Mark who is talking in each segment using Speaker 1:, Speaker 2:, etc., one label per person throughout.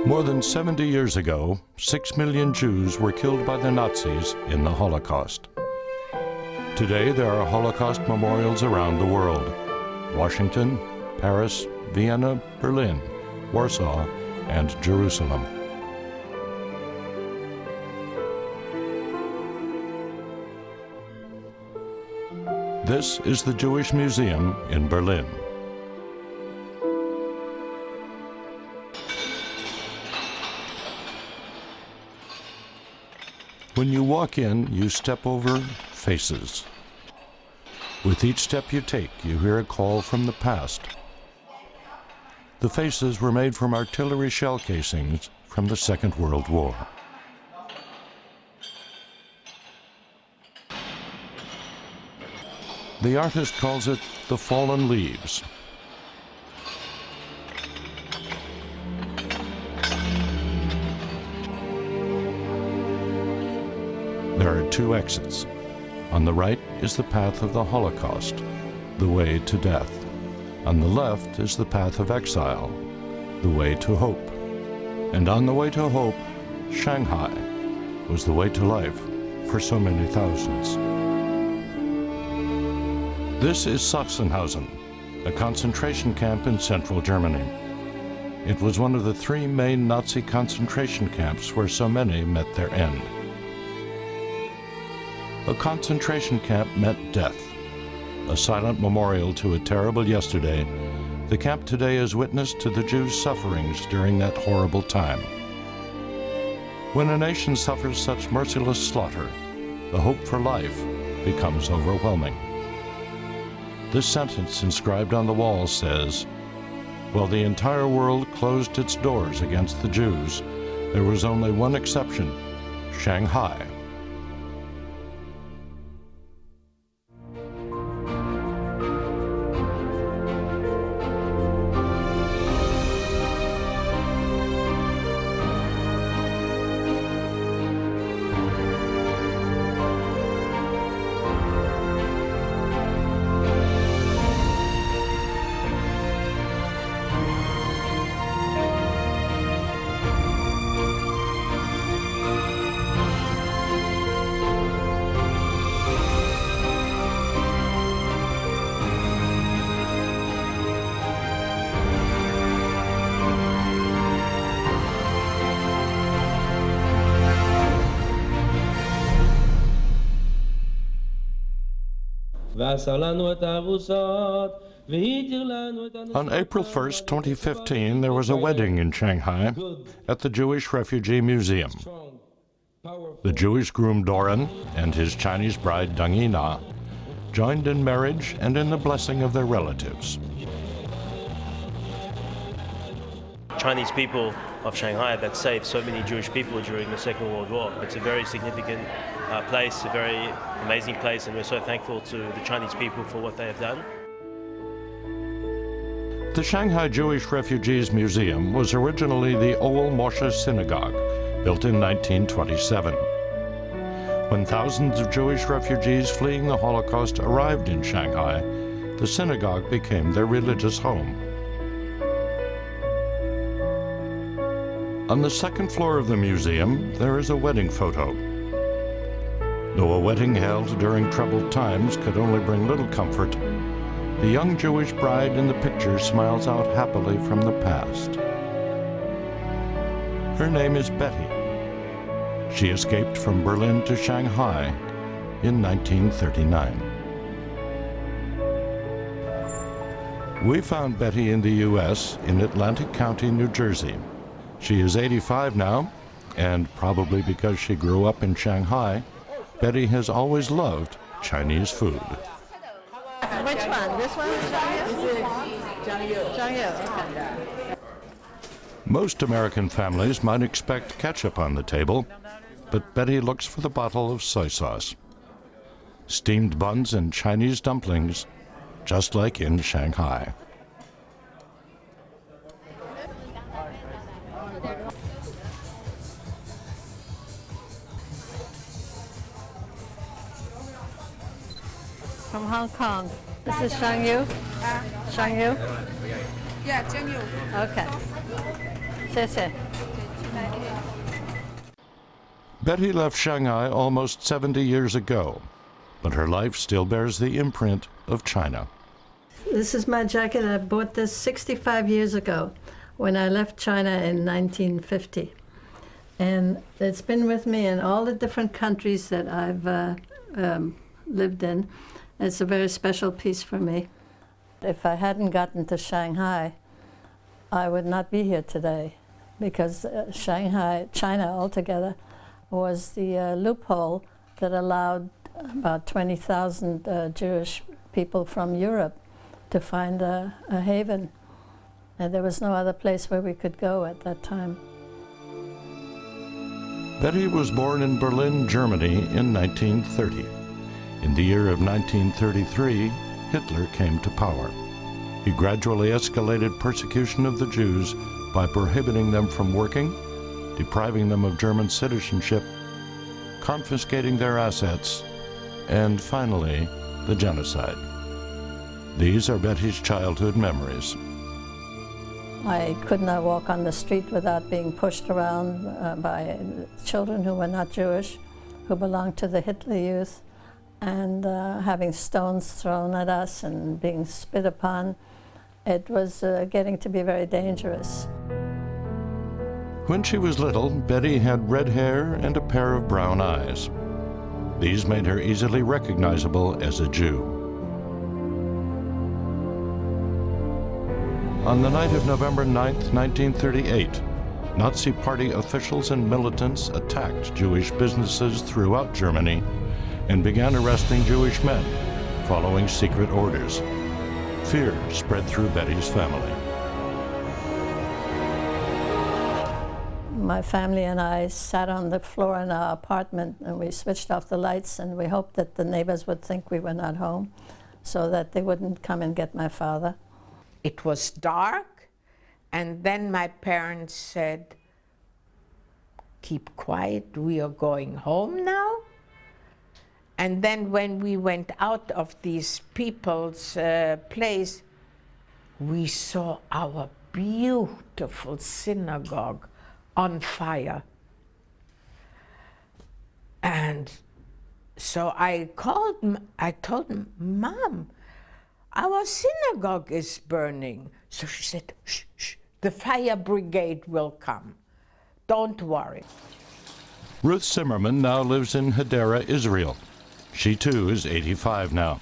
Speaker 1: More than 70 years ago, 6 million Jews were killed by the Nazis in the Holocaust. Today, there are Holocaust memorials around the world: Washington, Paris, Vienna, Berlin, Warsaw, and Jerusalem. This is the Jewish Museum in Berlin. When you walk in, you step over faces. With each step you take, you hear a call from the past. The faces were made from artillery shell casings from the Second World War. The artist calls it the fallen leaves. There are two exits. On the right is the path of the Holocaust, the way to death. On the left is the path of exile, the way to hope. And on the way to hope, Shanghai was the way to life for so many thousands. This is Saxonhausen, a concentration camp in central Germany. It was one of the three main Nazi concentration camps where so many met their end. A concentration camp meant death. A silent memorial to a terrible yesterday, the camp today is witness to the Jews' sufferings during that horrible time. When a nation suffers such merciless slaughter, the hope for life becomes overwhelming. This sentence inscribed on the wall says, "While the entire world closed its doors against the Jews, there was only one exception: Shanghai." On April 1st, 2015, there was a wedding in Shanghai at the Jewish Refugee Museum. The Jewish groom Doran and his Chinese bride Deng Yina joined in marriage and in the blessing of their relatives.
Speaker 2: Chinese people of Shanghai that saved so many Jewish people during the Second World War. It's a very significant place, a very amazing place, and we're so thankful to the Chinese people for what they have done.
Speaker 1: The Shanghai Jewish Refugees Museum was originally the Ol Moshe Synagogue, built in 1927. When thousands of Jewish refugees fleeing the Holocaust arrived in Shanghai, the synagogue became their religious home. On the second floor of the museum, there is a wedding photo. Though a wedding held during troubled times could only bring little comfort, the young Jewish bride in the picture smiles out happily from the past. Her name is Betty. She escaped from Berlin to Shanghai in 1939. We found Betty in the U.S. in Atlantic County, New Jersey. She is 85 now, and probably because she grew up in Shanghai, Betty has always loved Chinese food.
Speaker 3: Which one? This one? Okay.
Speaker 1: Most American families might expect ketchup on the table, but Betty looks for the bottle of soy sauce. Steamed buns and Chinese dumplings, just like in Shanghai.
Speaker 3: From Hong Kong. This is Shangyu? Shangyu?
Speaker 4: Yeah, Jiangyu.
Speaker 3: Okay. 谢谢.
Speaker 1: Betty left Shanghai almost 70 years ago, but her life still bears the imprint of China.
Speaker 3: This is my jacket. I bought this 65 years ago when I left China in 1950. And it's been with me in all the different countries that I've lived in. It's a very special piece for me. If I hadn't gotten to Shanghai, I would not be here today, because Shanghai, China altogether, was the loophole that allowed about 20,000 Jewish people from Europe to find a haven. And there was no other place where we could go at that time.
Speaker 1: Betty was born in Berlin, Germany in 1930. In the year of 1933, Hitler came to power. He gradually escalated persecution of the Jews by prohibiting them from working, depriving them of German citizenship, confiscating their assets, and finally, the genocide. These are Betty's childhood memories.
Speaker 3: I could not walk on the street without being pushed around by children who were not Jewish, who belonged to the Hitler Youth, and having stones thrown at us and being spit upon. It was getting to be very dangerous.
Speaker 1: When she was little, Betty had red hair and a pair of brown eyes. These made her easily recognizable as a Jew. On the night of November 9, 1938, Nazi Party officials and militants attacked Jewish businesses throughout Germany and began arresting Jewish men, following secret orders. Fear spread through Betty's family.
Speaker 3: My family and I sat on the floor in our apartment and we switched off the lights, and we hoped that the neighbors would think we were not home so that they wouldn't come and get my father.
Speaker 4: It was dark, and then my parents said, "Keep quiet, we are going home now." And then when we went out of these people's place, we saw our beautiful synagogue on fire. And so I told him, "Mom, our synagogue is burning." So she said, "Shh, shh, the fire brigade will come. Don't worry."
Speaker 1: Ruth Zimmerman now lives in Hadera, Israel. She too is 85 now.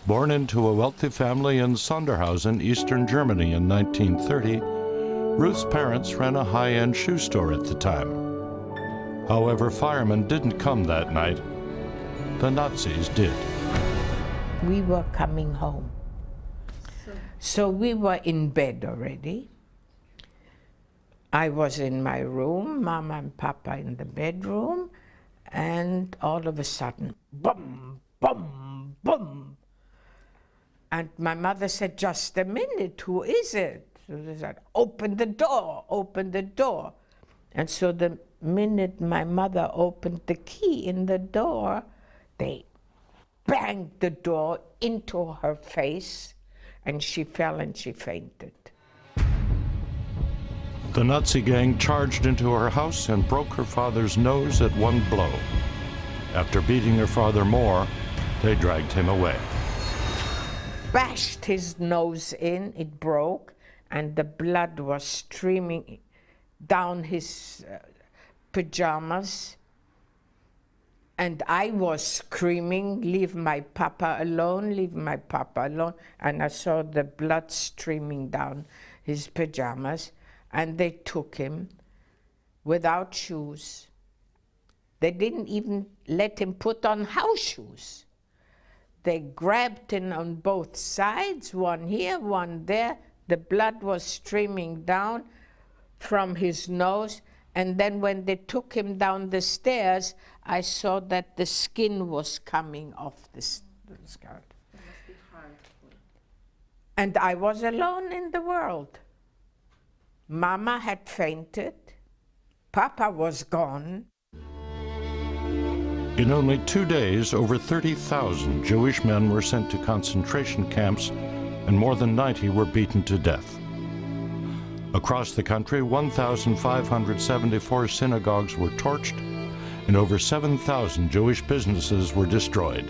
Speaker 1: Born into a wealthy family in Saxonhausen, eastern Germany in 1930, Ruth's parents ran a high-end shoe store at the time. However, firemen didn't come that night. The Nazis did.
Speaker 4: We were coming home. So we were in bed already. I was in my room, Mama and Papa in the bedroom, and all of a sudden, boom, boom, boom. And my mother said, "Just a minute, who is it?" So they said, "Open the door, open the door." And so the minute my mother opened the key in the door, they banged the door into her face, and she fell and she fainted.
Speaker 1: The Nazi gang charged into her house and broke her father's nose at one blow. After beating her father more, they dragged him away.
Speaker 4: Bashed his nose in, it broke, and the blood was streaming down his pajamas. And I was screaming, "Leave my papa alone, leave my papa alone." And I saw the blood streaming down his pajamas. And they took him without shoes. They didn't even let him put on house shoes. They grabbed him on both sides, one here, one there. The blood was streaming down from his nose. And then when they took him down the stairs, I saw that the skin was coming off the skirt. It must be hard. And I was alone in the world. Mama had fainted. Papa was gone.
Speaker 1: In only 2 days, over 30,000 Jewish men were sent to concentration camps, and more than 90 were beaten to death. Across the country, 1,574 synagogues were torched, and over 7,000 Jewish businesses were destroyed.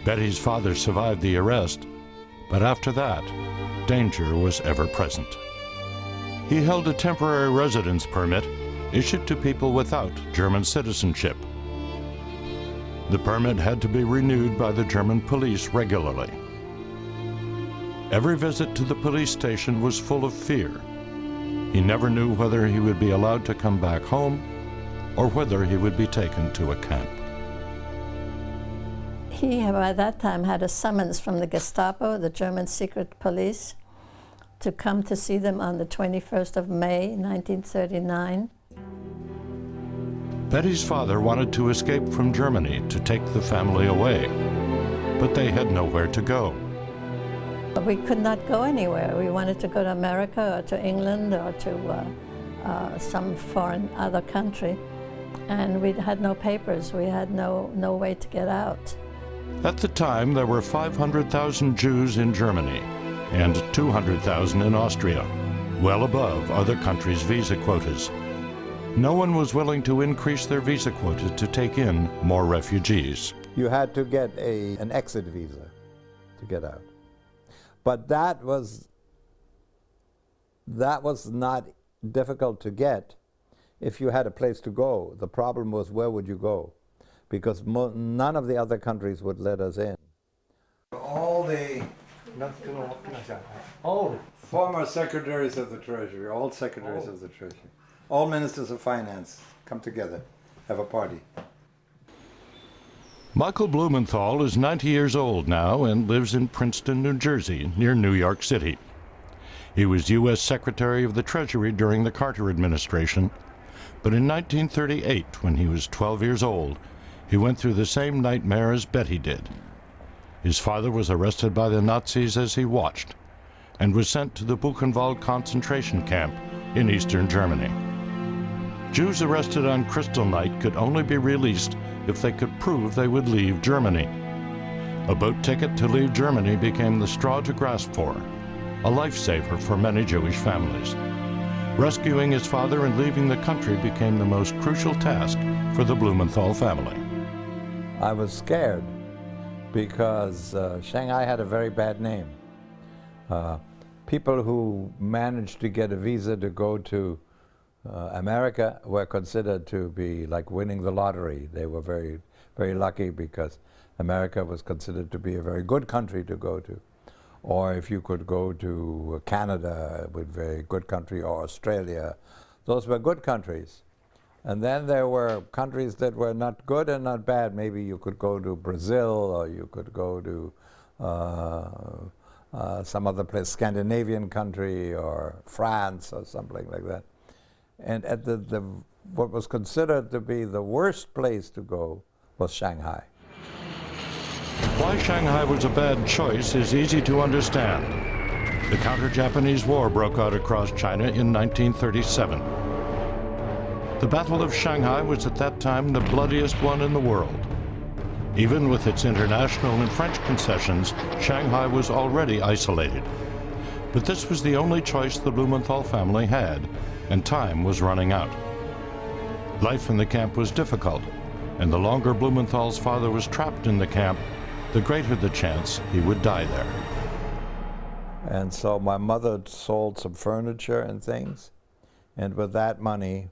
Speaker 1: Betty's father survived the arrest, but after that, danger was ever present. He held a temporary residence permit issued to people without German citizenship. The permit had to be renewed by the German police regularly. Every visit to the police station was full of fear. He never knew whether he would be allowed to come back home or whether he would be taken to a camp.
Speaker 3: He, by that time, had a summons from the Gestapo, the German secret police, to come to see them on the 21st of May, 1939.
Speaker 1: Betty's father wanted to escape from Germany to take the family away, but they had nowhere to go.
Speaker 3: But we could not go anywhere. We wanted to go to America or to England or to some foreign other country, and we had no papers. We had no way to get out.
Speaker 1: At the time, there were 500,000 Jews in Germany and 200,000 in Austria, well above other countries' visa quotas. No one was willing to increase their visa quota to take in more refugees.
Speaker 5: You had to get an exit visa to get out. But that was not difficult to get if you had a place to go. The problem was, where would you go? Because none of the other countries would let us in. All the former secretaries of the Treasury, all secretaries of the Treasury, all ministers of finance come together, have a party.
Speaker 1: Michael Blumenthal is 90 years old now and lives in Princeton, New Jersey, near New York City. He was U.S. Secretary of the Treasury during the Carter administration, but in 1938, when he was 12 years old, he went through the same nightmare as Betty did. His father was arrested by the Nazis as he watched, and was sent to the Buchenwald concentration camp in eastern Germany. Jews arrested on Kristallnacht could only be released if they could prove they would leave Germany. A boat ticket to leave Germany became the straw to grasp for, a lifesaver for many Jewish families. Rescuing his father and leaving the country became the most crucial task for the Blumenthal family.
Speaker 5: I was scared because Shanghai had a very bad name. People who managed to get a visa to go to America were considered to be like winning the lottery. They were very, very lucky because America was considered to be a very good country to go to. Or if you could go to Canada, it would be a very good country, or Australia. Those were good countries. And then there were countries that were not good and not bad. Maybe you could go to Brazil, or you could go to some other place, Scandinavian country, or France, or something like that. And at what was considered to be the worst place to go was Shanghai.
Speaker 1: Why Shanghai was a bad choice is easy to understand. The counter-Japanese war broke out across China in 1937. The Battle of Shanghai was at that time the bloodiest one in the world. Even with its international and French concessions, Shanghai was already isolated. But this was the only choice the Blumenthal family had, and time was running out. Life in the camp was difficult, and the longer Blumenthal's father was trapped in the camp, the greater the chance he would die there.
Speaker 5: And so my mother sold some furniture and things, and with that money,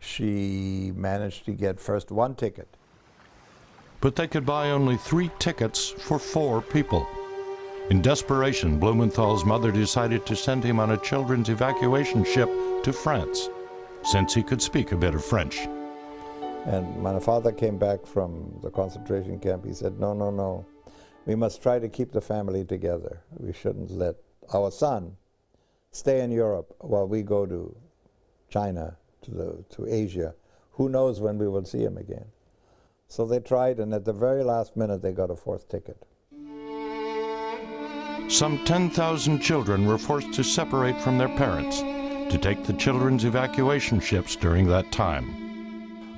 Speaker 5: she managed to get first one ticket.
Speaker 1: But they could buy only 3 tickets for 4 people. In desperation, Blumenthal's mother decided to send him on a children's evacuation ship to France, since he could speak a bit of French.
Speaker 5: And my father came back from the concentration camp. He said, no, no, no. We must try to keep the family together. We shouldn't let our son stay in Europe while we go to China, to Asia. Who knows when we will see him again? So they tried, and at the very last minute, they got a 4th ticket.
Speaker 1: Some 10,000 children were forced to separate from their parents to take the children's evacuation ships during that time.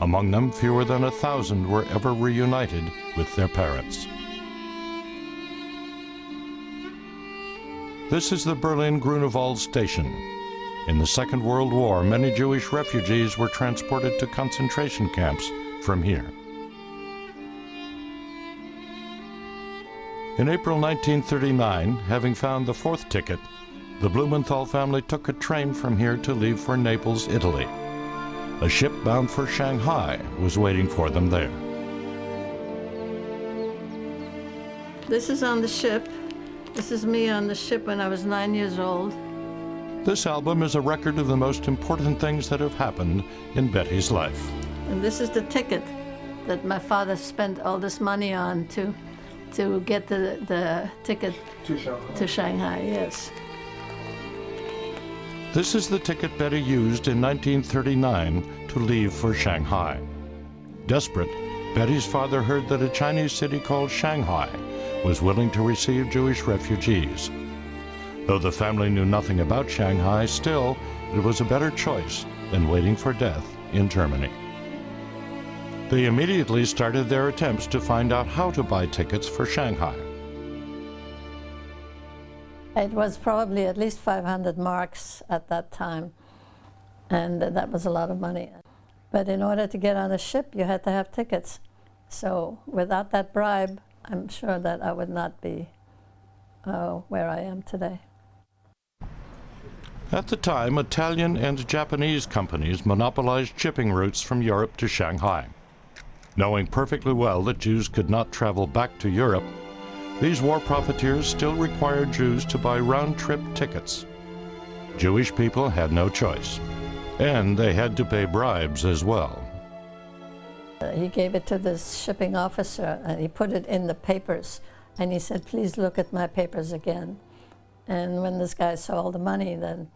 Speaker 1: Among them, fewer than 1,000 were ever reunited with their parents. This is the Berlin Grunival station. In the Second World War, many Jewish refugees were transported to concentration camps from here. In April 1939, having found the fourth ticket, the Blumenthal family took a train from here to leave for Naples, Italy. A ship bound for Shanghai was waiting for them there.
Speaker 3: This is on the ship. This is me on the ship when I was 9 years old.
Speaker 1: This album is a record of the most important things that have happened in Betty's life.
Speaker 3: And this is the ticket that my father spent all this money on to get the ticket to Shanghai, yes.
Speaker 1: This is the ticket Betty used in 1939 to leave for Shanghai. Desperate, Betty's father heard that a Chinese city called Shanghai was willing to receive Jewish refugees. Though the family knew nothing about Shanghai, still, it was a better choice than waiting for death in Germany. They immediately started their attempts to find out how to buy tickets for Shanghai.
Speaker 3: It was probably at least 500 marks at that time, and that was a lot of money. But in order to get on a ship, you had to have tickets. So without that bribe, I'm sure that I would not be where I am today.
Speaker 1: At the time, Italian and Japanese companies monopolized shipping routes from Europe to Shanghai. Knowing perfectly well that Jews could not travel back to Europe, these war profiteers still required Jews to buy round-trip tickets. Jewish people had no choice, and they had to pay bribes as well.
Speaker 3: He gave it to this shipping officer, and he put it in the papers, and he said, "Please look at my papers again." And when this guy saw all the money, then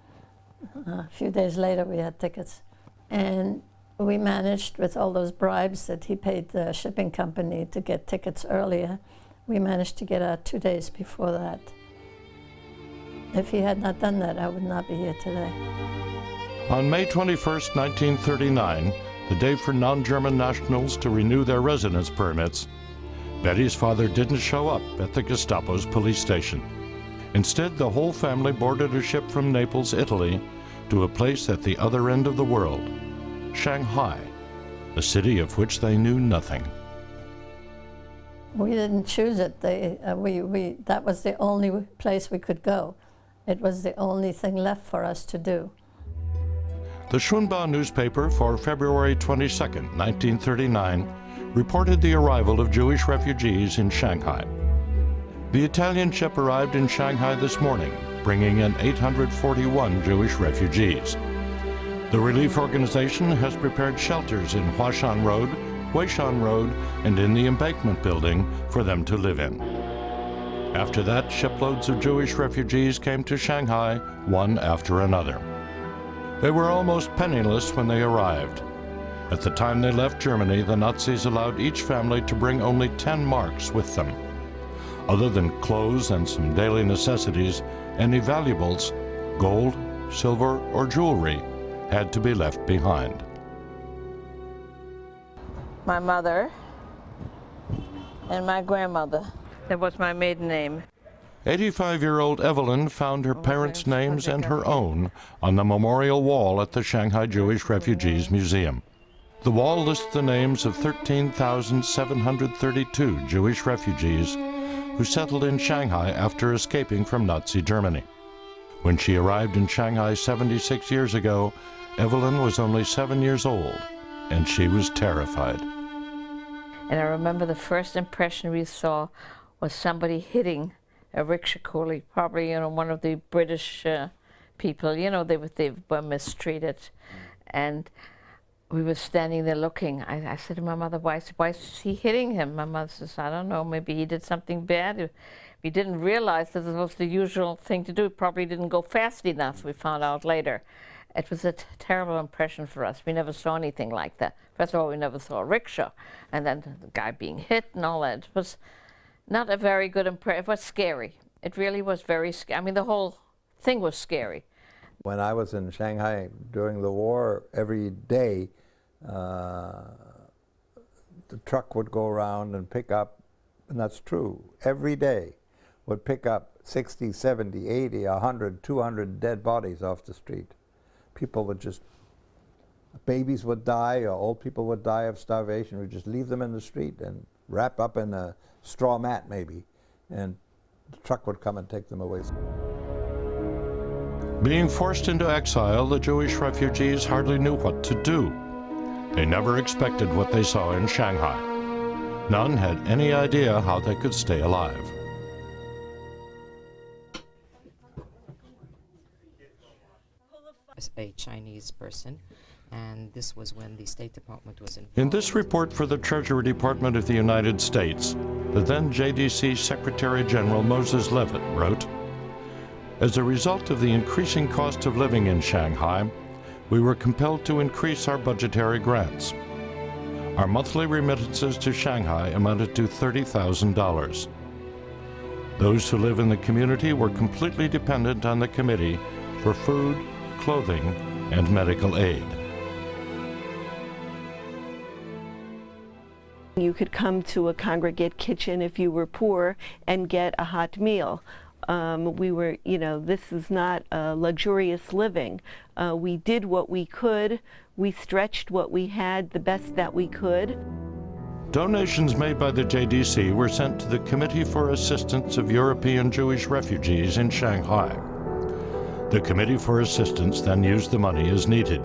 Speaker 3: a few days later we had tickets. And we managed, with all those bribes that he paid the shipping company to get tickets earlier, we managed to get out 2 days before that. If he had not done that, I would not be here today.
Speaker 1: On May 21st, 1939, the day for non-German nationals to renew their residence permits, Betty's father didn't show up at the Gestapo's police station. Instead, the whole family boarded a ship from Naples, Italy, to a place at the other end of the world, Shanghai, a city of which they knew nothing.
Speaker 3: We didn't choose it. That was the only place we could go. It was the only thing left for us to do.
Speaker 1: The Schönbau newspaper for February 22, 1939, reported the arrival of Jewish refugees in Shanghai. The Italian ship arrived in Shanghai this morning, bringing in 841 Jewish refugees. The relief organization has prepared shelters in Huashan Road, Huishan Road, and in the Embankment Building for them to live in. After that, shiploads of Jewish refugees came to Shanghai, one after another. They were almost penniless when they arrived. At the time they left Germany, the Nazis allowed each family to bring only 10 marks with them. Other than clothes and some daily necessities, any valuables, gold, silver, or jewelry, had to be left behind.
Speaker 6: My mother and my grandmother. That was my maiden name.
Speaker 1: 85-year-old Evelyn found her parents' names and her own on the memorial wall at the Shanghai Jewish Refugees Museum. The wall lists the names of 13,732 Jewish refugees who settled in Shanghai after escaping from Nazi Germany. When she arrived in Shanghai 76 years ago, Evelyn was only 7 years old, and she was terrified.
Speaker 6: And I remember the first impression we saw was somebody hitting a rickshaw coolie, probably, one of the British people. They were mistreated. And we were standing there looking. I said to my mother, why is he hitting him? My mother says, I don't know, maybe he did something bad. We didn't realize that it was the usual thing to do. It probably didn't go fast enough, we found out later. It was a terrible impression for us. We never saw anything like that. First of all, we never saw a rickshaw, and then the guy being hit and all that. It was not a very good impression. It was scary. It really was very scary. I mean, the whole thing was scary.
Speaker 5: When I was in Shanghai during the war, every day the truck would go around and pick up, and that's true, every day, would pick up 60, 70, 80, 100, 200 dead bodies off the street. People would just, babies would die, or old people would die of starvation. We'd just leave them in the street and wrap up in a straw mat maybe, and the truck would come and take them away.
Speaker 1: Being forced into exile, the Jewish refugees hardly knew what to do. They never expected what they saw in Shanghai. None had any idea how they could stay alive.
Speaker 7: As a Chinese person, and this was when the State Department was involved.
Speaker 1: In this report for the Treasury Department of the United States, the then JDC Secretary General Moses Levitt wrote, "As a result of the increasing cost of living in Shanghai, we were compelled to increase our budgetary grants. Our monthly remittances to Shanghai amounted to $30,000. Those who live in the community were completely dependent on the committee for food, clothing, and medical aid."
Speaker 8: You could come to a congregate kitchen if you were poor and get a hot meal. This is not luxurious living. We did what we could. We stretched what we had the best that we could.
Speaker 1: Donations made by the JDC were sent to the Committee for Assistance of European Jewish Refugees in Shanghai. The Committee for Assistance then used the money as needed.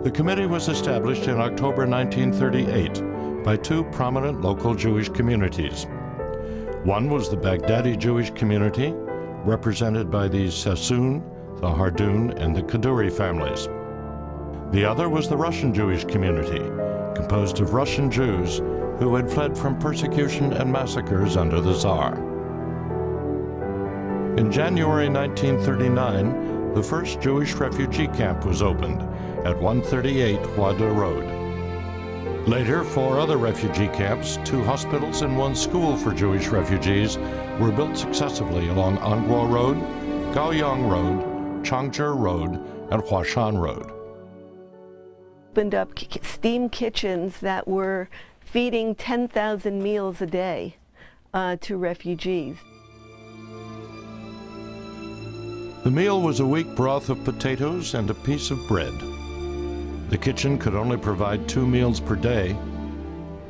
Speaker 1: The committee was established in October 1938 by two prominent local Jewish communities. One was the Baghdadi Jewish community, represented by the Sassoon, the Hardoon, and the Kaduri families. The other was the Russian Jewish community, composed of Russian Jews who had fled from persecution and massacres under the Tsar. In January 1939, the first Jewish refugee camp was opened at 138 Huada Road. Later, 4 other refugee camps, 2 hospitals, and 1 school for Jewish refugees were built successively along Anguo Road, Gaoyang Road, Changzhou Road, and Huashan Road.
Speaker 8: Opened up steam kitchens that were feeding 10,000 meals a day to refugees.
Speaker 1: The meal was a weak broth of potatoes and a piece of bread. The kitchen could only provide 2 meals per day.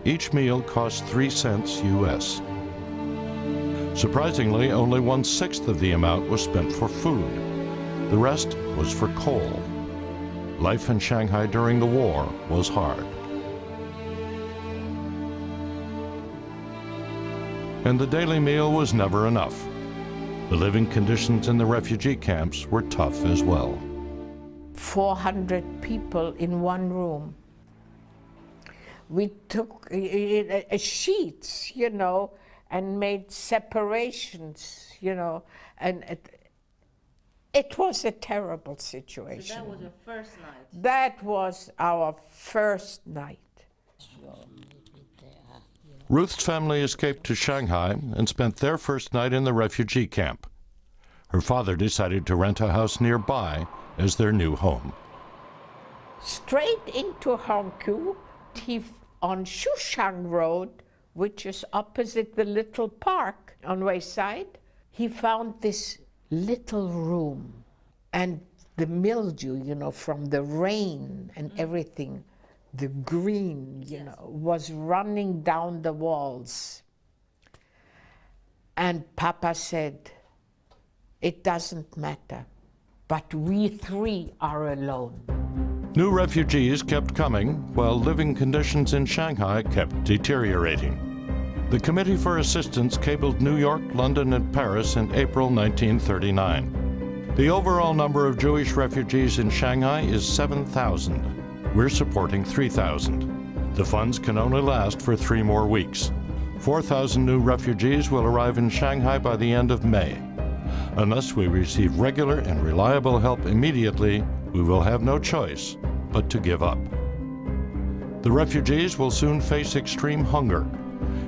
Speaker 1: Each meal cost 3 cents US. Surprisingly, only 1/6 of the amount was spent for food. The rest was for coal. Life in Shanghai during the war was hard. And the daily meal was never enough. The living conditions in the refugee camps were tough as well.
Speaker 4: 400 people in one room. We took sheets, and made separations, and it was a terrible situation.
Speaker 6: So that was your first night?
Speaker 4: That was our first night.
Speaker 1: Ruth's family escaped to Shanghai and spent their first night in the refugee camp. Her father decided to rent a house nearby as their new home.
Speaker 4: Straight into Hongkou, on Shushang Road, which is opposite the little park on Wayside, he found this little room. And the mildew, from the rain and everything, the green, was running down the walls. And Papa said, "It doesn't matter, but we 3 are alone."
Speaker 1: New refugees kept coming, while living conditions in Shanghai kept deteriorating. The Committee for Assistance cabled New York, London, and Paris in April 1939. The overall number of Jewish refugees in Shanghai is 7,000. We're supporting 3,000. The funds can only last for 3 more weeks. 4,000 new refugees will arrive in Shanghai by the end of May. Unless we receive regular and reliable help immediately, we will have no choice but to give up. The refugees will soon face extreme hunger.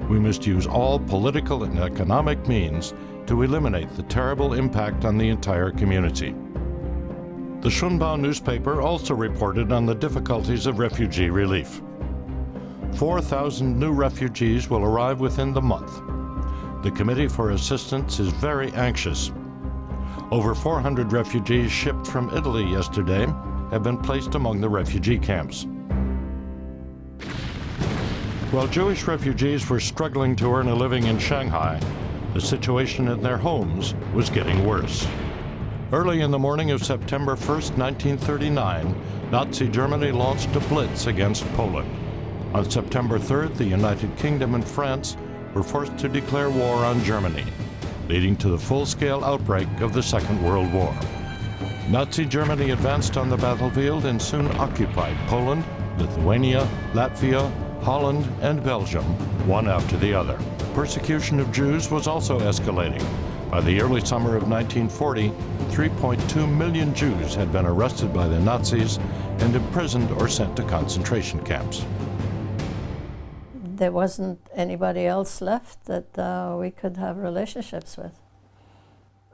Speaker 1: We must use all political and economic means to eliminate the terrible impact on the entire community. The Shunbao newspaper also reported on the difficulties of refugee relief. 4,000 new refugees will arrive within the month. The Committee for Assistance is very anxious. Over 400 refugees shipped from Italy yesterday have been placed among the refugee camps. While Jewish refugees were struggling to earn a living in Shanghai, the situation in their homes was getting worse. Early in the morning of September 1st, 1939, Nazi Germany launched a blitz against Poland. On September 3rd, the United Kingdom and France were forced to declare war on Germany, leading to the full-scale outbreak of the Second World War. Nazi Germany advanced on the battlefield and soon occupied Poland, Lithuania, Latvia, Holland, and Belgium, one after the other. Persecution of Jews was also escalating. By the early summer of 1940, 3.2 million Jews had been arrested by the Nazis and imprisoned or sent to concentration camps.
Speaker 3: There wasn't anybody else left that we could have relationships with.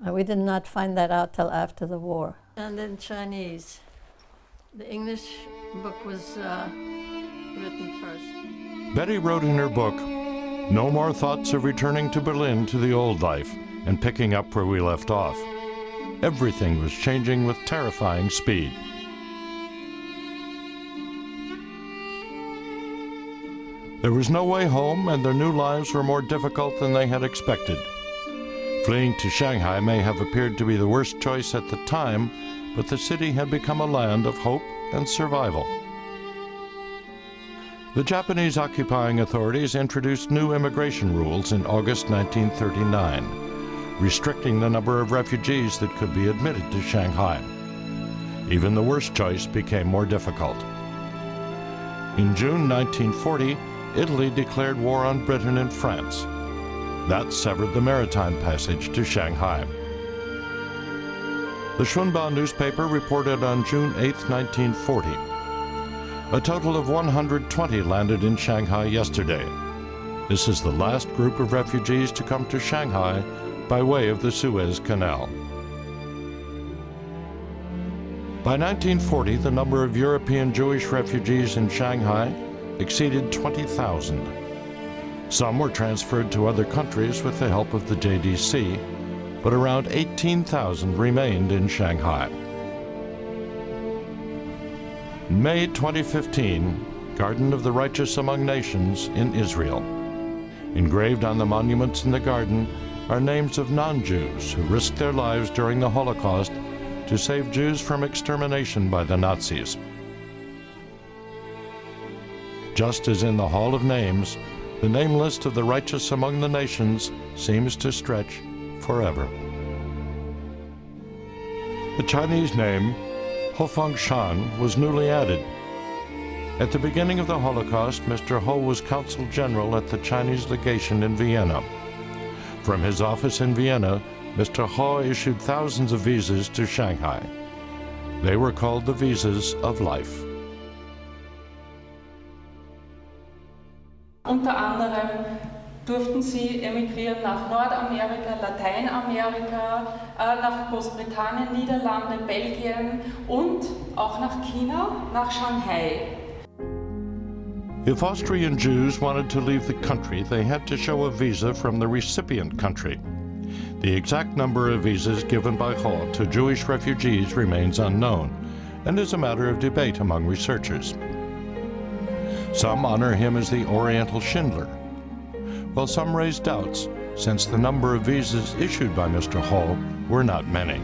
Speaker 3: We did not find that out till after the war. And in Chinese. The English book was written first.
Speaker 1: Betty wrote in her book, "No more thoughts of returning to Berlin to the old life and picking up where we left off. Everything was changing with terrifying speed." There was no way home, and their new lives were more difficult than they had expected. Fleeing to Shanghai may have appeared to be the worst choice at the time, but the city had become a land of hope and survival. The Japanese occupying authorities introduced new immigration rules in August 1939, restricting the number of refugees that could be admitted to Shanghai. Even the worst choice became more difficult. In June 1940, Italy declared war on Britain and France. That severed the maritime passage to Shanghai. The Xunhua newspaper reported on June 8, 1940. A total of 120 landed in Shanghai yesterday. This is the last group of refugees to come to Shanghai by way of the Suez Canal. By 1940, the number of European Jewish refugees in Shanghai exceeded 20,000. Some were transferred to other countries with the help of the JDC, but around 18,000 remained in Shanghai. In May 2015, Garden of the Righteous Among Nations in Israel. Engraved on the monuments in the garden are names of non-Jews who risked their lives during the Holocaust to save Jews from extermination by the Nazis. Just as in the Hall of Names, the name list of the righteous among the nations seems to stretch forever. The Chinese name, Ho-Fang-Shan, was newly added. At the beginning of the Holocaust, Mr. Ho was Consul General at the Chinese legation in Vienna. From his office in Vienna, Mr. Ho issued thousands of visas to Shanghai. They were called the visas of life.
Speaker 9: Unter anderem durften sie emigrieren nach Nordamerika, Lateinamerika, nach Großbritannien, Niederlande, Belgien und auch nach China, nach Shanghai.
Speaker 1: If Austrian Jews wanted to leave the country, they had to show a visa from the recipient country. The exact number of visas given by Ho to Jewish refugees remains unknown and is a matter of debate among researchers. Some honor him as the Oriental Schindler, while some raise doubts since the number of visas issued by Mr. Ho were not many.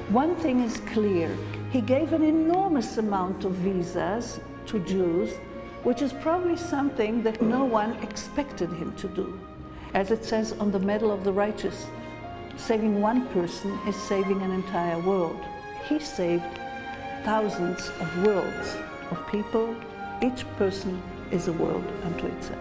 Speaker 10: One thing is clear. He gave an enormous amount of visas to Jews, which is probably something that no one expected him to do. As it says on the Medal of the Righteous, saving one person is saving an entire world. He saved thousands of worlds of people. Each person is a world unto itself.